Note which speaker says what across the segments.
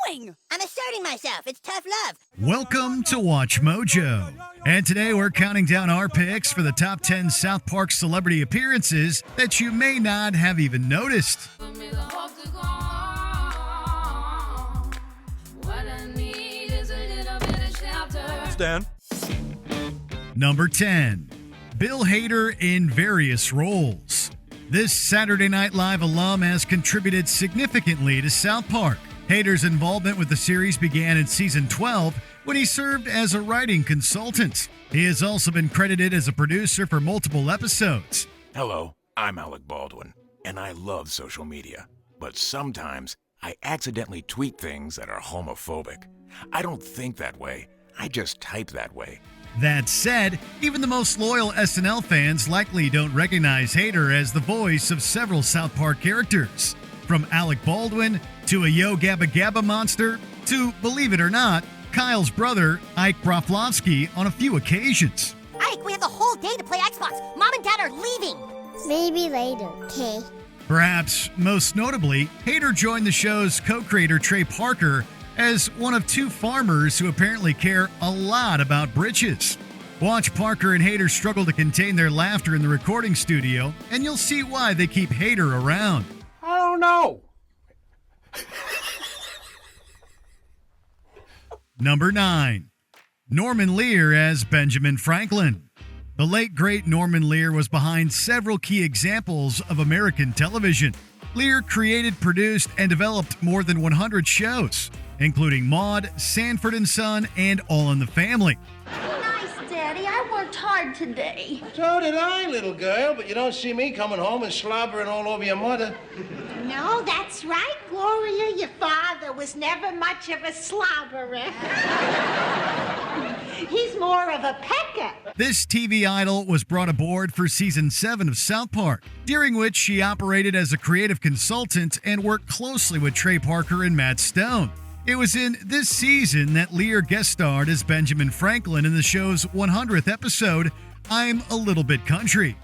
Speaker 1: doing?
Speaker 2: I'm asserting myself. It's tough love.
Speaker 3: Welcome to Watch Mojo. And today we're counting down our picks for the top 10 South Park celebrity appearances that you may not have even noticed.
Speaker 4: Stan.
Speaker 3: Number 10. Bill Hader in various roles. This Saturday Night Live alum has contributed significantly to South Park. Hader's involvement with the series began in season 12 when he served as a writing consultant. He has also been credited as a producer for multiple episodes.
Speaker 5: Hello, I'm Alec Baldwin, and I love social media. But sometimes I accidentally tweet things that are homophobic. I don't think that way. I just type that way.
Speaker 3: That said, even the most loyal SNL fans likely don't recognize Hader as the voice of several South Park characters. From Alec Baldwin to a Yo Gabba Gabba monster to, believe it or not, Kyle's brother, Ike Broflovsky, on a few occasions.
Speaker 2: Ike, we have the whole day to play Xbox. Mom and Dad are leaving.
Speaker 6: Maybe later, okay?
Speaker 3: Perhaps most notably, Hader joined the show's co-creator Trey Parker as one of two farmers who apparently care a lot about britches. Watch Parker and Hader struggle to contain their laughter in the recording studio, and you'll see why they keep Hader around.
Speaker 4: I don't know.
Speaker 3: Number 9. Norman Lear as Benjamin Franklin. The late great Norman Lear was behind several key examples of American television. Lear created, produced, and developed more than 100 shows, including Maude, Sanford and Son, and All in the Family.
Speaker 6: Nice, Daddy. I worked hard today.
Speaker 7: So did I, little girl, but you don't see me coming home and slobbering all over your mother.
Speaker 6: No, that's right, Gloria. Your father was never much of a slobberer. He's more of a pecker.
Speaker 3: This TV idol was brought aboard for season 7 of South Park, during which she operated as a creative consultant and worked closely with Trey Parker and Matt Stone. It was in this season that Lear guest starred as Benjamin Franklin in the show's 100th episode, I'm a Little Bit Country.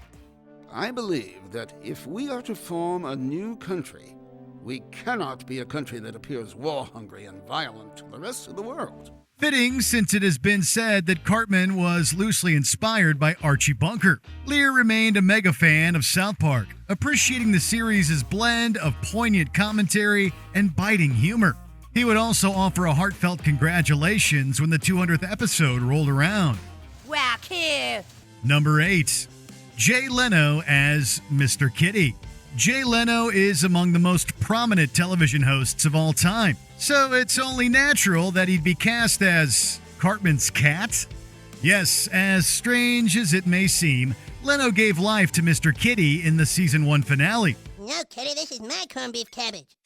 Speaker 8: I believe that if we are to form a new country, we cannot be a country that appears war-hungry and violent to the rest of the world.
Speaker 3: Fitting, since it has been said that Cartman was loosely inspired by Archie Bunker. Lear remained a mega fan of South Park, appreciating the series' blend of poignant commentary and biting humor. He would also offer a heartfelt congratulations when the 200th episode rolled around.
Speaker 2: Wow, cute.
Speaker 3: Number 8. Jay Leno as Mr. Kitty. Jay Leno is among the most prominent television hosts of all time, so it's only natural that he'd be cast as Cartman's cat. Yes, as strange as it may seem, Leno gave life to Mr. Kitty in the season 1 finale.
Speaker 2: No, Kitty, this is my corned beef cabbage.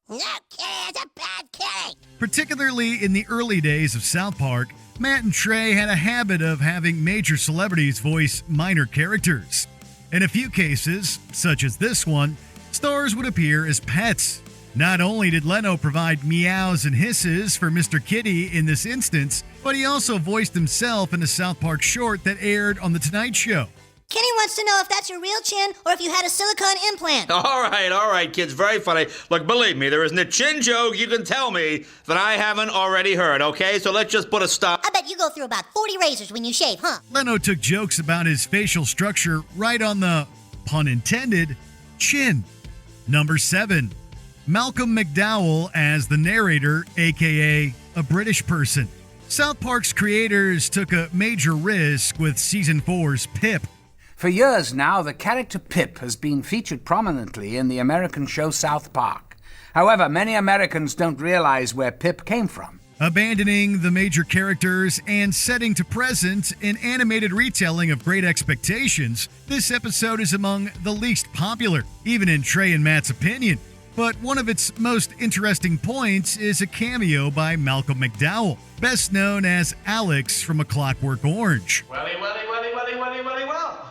Speaker 2: No, Kitty, it's a bad kitty.
Speaker 3: Particularly in the early days of South Park, Matt and Trey had a habit of having major celebrities voice minor characters. In a few cases, such as this one, stars would appear as pets. Not only did Leno provide meows and hisses for Mr. Kitty in this instance, but he also voiced himself in a South Park short that aired on The Tonight Show.
Speaker 2: Kenny wants to know if that's your real chin or if you had a silicone implant.
Speaker 9: All right, kids. Very funny. Look, believe me, there isn't a chin joke you can tell me that I haven't already heard, okay? So let's just put a stop.
Speaker 2: I bet you go through about 40 razors when you shave, huh?
Speaker 3: Leno took jokes about his facial structure right on the, pun intended, chin. Number 7. Malcolm McDowell as the narrator, aka a British person. South Park's creators took a major risk with season 4's Pip.
Speaker 10: For years now, the character Pip has been featured prominently in the American show South Park. However, many Americans don't realize where Pip came from.
Speaker 3: Abandoning the major characters and setting to present an animated retelling of Great Expectations, this episode is among the least popular, even in Trey and Matt's opinion. But one of its most interesting points is a cameo by Malcolm McDowell, best known as Alex from A Clockwork Orange.
Speaker 7: Welly, well.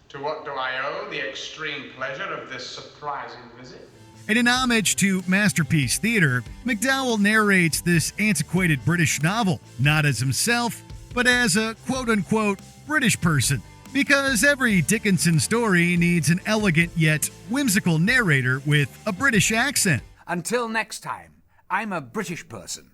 Speaker 7: To what do I owe the extreme pleasure of this surprising visit?
Speaker 3: In an homage to Masterpiece Theater, McDowell narrates this antiquated British novel, not as himself, but as a quote-unquote British person. Because every Dickinson story needs an elegant yet whimsical narrator with a British accent.
Speaker 10: Until next time, I'm a British person.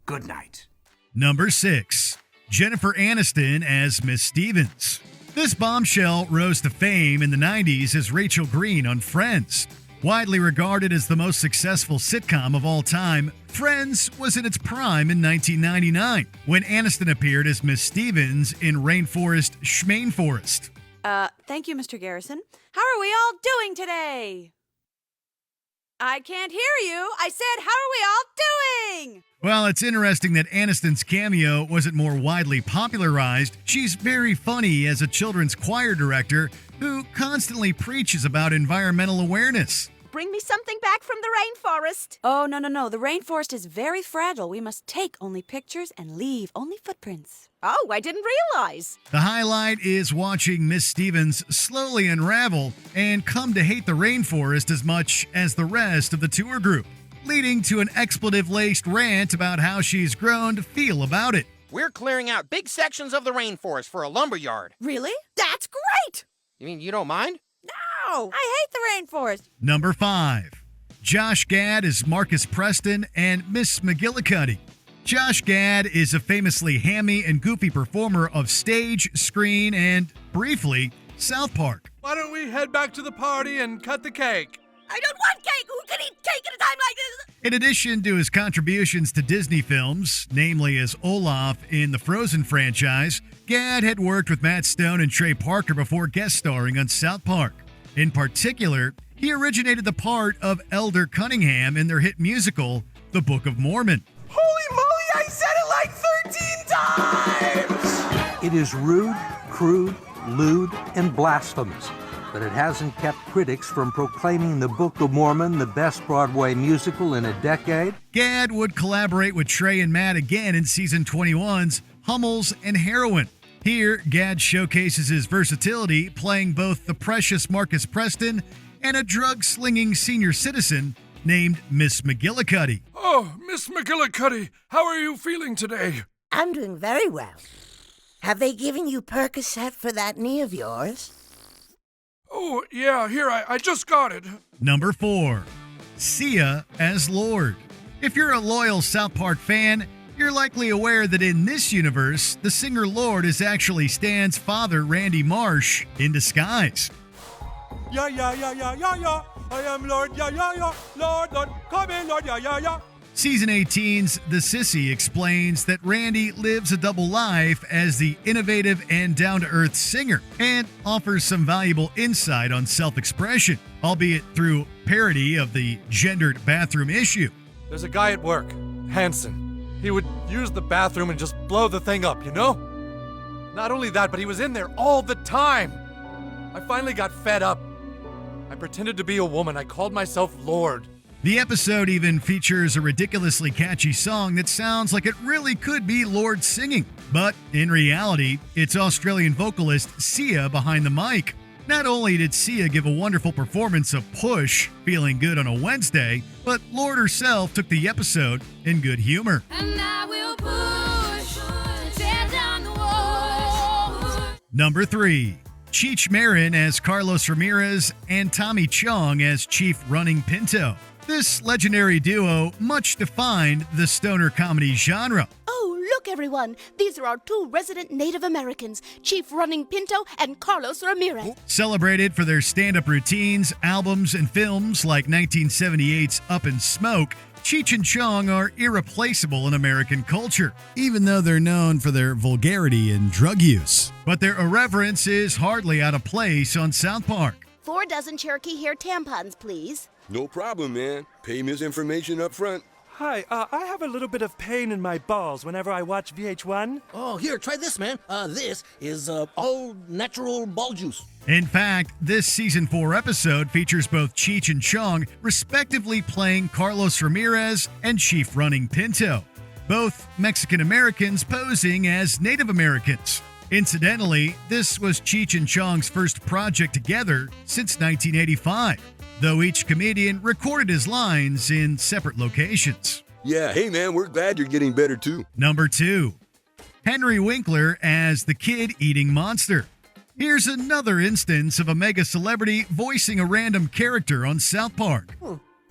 Speaker 10: Good night.
Speaker 3: Number 6. Jennifer Aniston as Miss Stevens. This bombshell rose to fame in the 90s as Rachel Green on Friends. Widely regarded as the most successful sitcom of all time, Friends was in its prime in 1999 when Aniston appeared as Miss Stevens in Rainforest Schmainforest.
Speaker 1: Thank you, Mr. Garrison. How are we all doing today? I can't hear you. I said, how are we all doing?
Speaker 3: Well, it's interesting that Aniston's cameo wasn't more widely popularized. She's very funny as a children's choir director who constantly preaches about environmental awareness.
Speaker 1: Bring me something back from the rainforest. Oh, no. The rainforest is very fragile. We must take only pictures and leave only footprints. Oh, I didn't realize.
Speaker 3: The highlight is watching Miss Stevens slowly unravel and come to hate the rainforest as much as the rest of the tour group, leading to an expletive-laced rant about how she's grown to feel about it.
Speaker 11: We're clearing out big sections of the rainforest for a lumberyard.
Speaker 1: Really? That's great!
Speaker 11: You mean you don't mind?
Speaker 1: No! I hate the rainforest.
Speaker 3: Number 5. Josh Gad is Marcus Preston and Miss McGillicuddy. Josh Gad is a famously hammy and goofy performer of stage, screen, and, briefly, South Park.
Speaker 4: Why don't we head back to the party and cut the cake?
Speaker 1: I don't want cake! Who can eat cake at a time like this?
Speaker 3: In addition to his contributions to Disney films, namely as Olaf in the Frozen franchise, Gad had worked with Matt Stone and Trey Parker before guest starring on South Park. In particular, he originated the part of Elder Cunningham in their hit musical, The Book of Mormon.
Speaker 4: Holy moly, I said it like 13 times!
Speaker 12: It is rude, crude, lewd, and blasphemous, but it hasn't kept critics from proclaiming The Book of Mormon the best Broadway musical in a decade.
Speaker 3: Gad would collaborate with Trey and Matt again in season 21's Hummels and Heroin. Here, Gad showcases his versatility, playing both the precious Marcus Preston and a drug-slinging senior citizen named Miss McGillicuddy.
Speaker 4: Oh, Miss McGillicuddy, how are you feeling today?
Speaker 13: I'm doing very well. Have they given you Percocet for that knee of yours?
Speaker 4: Oh, yeah, here, I just got it.
Speaker 3: Number 4. Sia as Lorde. If you're a loyal South Park fan, you're likely aware that in this universe, the singer Lorde is actually Stan's father, Randy Marsh, in disguise.
Speaker 4: Yeah. I am Lord, yeah. Lord, come in, Lord, yeah.
Speaker 3: Season 18's The Sissy explains that Randy lives a double life as the innovative and down-to-earth singer and offers some valuable insight on self-expression, albeit through parody of the gendered bathroom issue.
Speaker 4: There's a guy at work, Hanson. He would use the bathroom and just blow the thing up, you know? Not only that, but he was in there all the time. I finally got fed up. I pretended to be a woman. I called myself Lorde.
Speaker 3: The episode even features a ridiculously catchy song that sounds like it really could be Lorde singing. But in reality, it's Australian vocalist Sia behind the mic. Not only did Sia give a wonderful performance of Push, feeling good on a Wednesday, but Lorde herself took the episode in good humor.
Speaker 14: And I will push, tear down the walls.
Speaker 3: Number 3. Cheech Marin as Carlos Ramirez and Tommy Chong as Chief Running Pinto. This legendary duo much defined the stoner comedy genre.
Speaker 15: Oh, look, everyone. These are our two resident Native Americans, Chief Running Pinto and Carlos Ramirez.
Speaker 3: Celebrated for their stand-up routines, albums, and films like 1978's Up in Smoke, Cheech and Chong are irreplaceable in American culture, even though they're known for their vulgarity and drug use. But their irreverence is hardly out of place on South Park.
Speaker 15: 4 dozen Cherokee hair tampons, please.
Speaker 16: No problem, man. Pay me his information up front.
Speaker 17: Hi, I have a little bit of pain in my balls whenever I watch VH1.
Speaker 18: Oh, here, try this, man. This is all natural ball juice.
Speaker 3: In fact, this Season 4 episode features both Cheech and Chong respectively playing Carlos Ramirez and Chief Running Pinto, both Mexican-Americans posing as Native Americans. Incidentally, this was Cheech and Chong's first project together since 1985, though each comedian recorded his lines in separate locations.
Speaker 16: Yeah, hey man, we're glad you're getting better too.
Speaker 3: Number 2. Henry Winkler as the kid-eating monster. Here's another instance of a mega celebrity voicing a random character on South Park.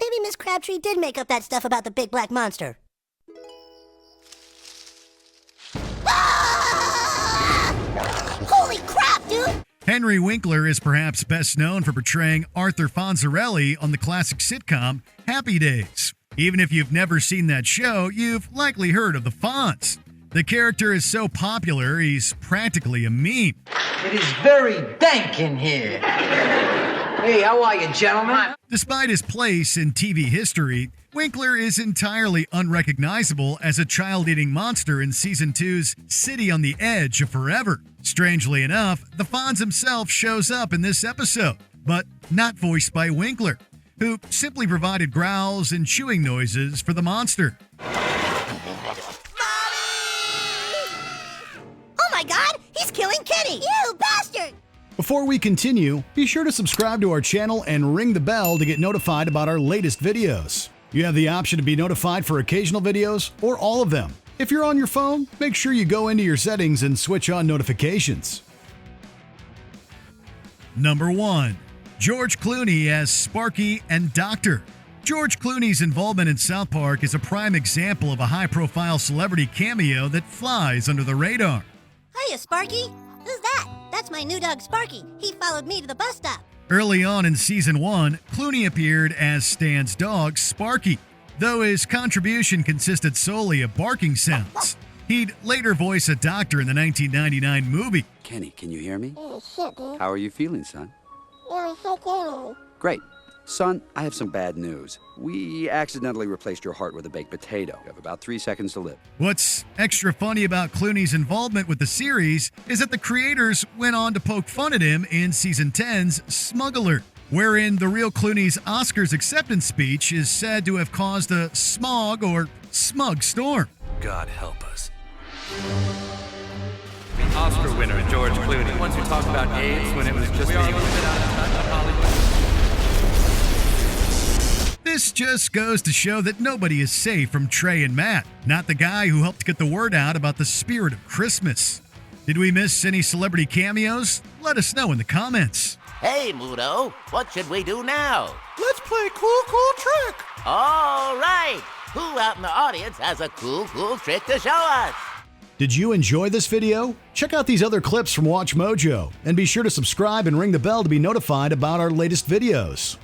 Speaker 2: Maybe Miss Crabtree did make up that stuff about the big black monster. Ah! Holy crap, dude!
Speaker 3: Henry Winkler is perhaps best known for portraying Arthur Fonzarelli on the classic sitcom Happy Days. Even if you've never seen that show, you've likely heard of the Fonz. The character is so popular, he's practically a meme.
Speaker 19: It is very dank in here. Hey, how are you, gentlemen?
Speaker 3: Despite his place in TV history, Winkler is entirely unrecognizable as a child-eating monster in Season 2's City on the Edge of Forever. Strangely enough, the Fonz himself shows up in this episode, but not voiced by Winkler, who simply provided growls and chewing noises for the monster.
Speaker 2: Oh my god, he's killing Kitty! You bastard!
Speaker 3: Before we continue, be sure to subscribe to our channel and ring the bell to get notified about our latest videos. You have the option to be notified for occasional videos or all of them. If you're on your phone, make sure you go into your settings and switch on notifications. Number 1. George Clooney as Sparky and Doctor. George Clooney's involvement in South Park is a prime example of a high-profile celebrity cameo that flies under the radar.
Speaker 2: Hiya, Sparky. Who's that? That's my new dog, Sparky. He followed me to the bus stop.
Speaker 3: Early on in Season 1, Clooney appeared as Stan's dog, Sparky, though his contribution consisted solely of barking sounds. He'd later voice a doctor in the 1999 movie.
Speaker 20: Kenny, can you hear me?
Speaker 6: Oh, shit, dude.
Speaker 20: How are you feeling, son?
Speaker 6: Yeah, I can't.
Speaker 20: Great. Son, I have some bad news. We accidentally replaced your heart with a baked potato. You have about 3 seconds to live.
Speaker 3: What's extra funny about Clooney's involvement with the series is that the creators went on to poke fun at him in Season 10's Smuggler, wherein the real Clooney's Oscars acceptance speech is said to have caused a smog or smug storm.
Speaker 4: God help us. Oscar winner George Clooney. Once we talked about AIDS when it was just being a bit out of touch in Hollywood.
Speaker 3: This just goes to show that nobody is safe from Trey and Matt, not the guy who helped get the word out about the spirit of Christmas. Did we miss any celebrity cameos? Let us know in the comments.
Speaker 21: Hey, Mudo, what should we do now?
Speaker 11: Let's play Cool Trick.
Speaker 21: All right. Who out in the audience has a cool trick to show us?
Speaker 3: Did you enjoy this video? Check out these other clips from Watch Mojo, and be sure to subscribe and ring the bell to be notified about our latest videos.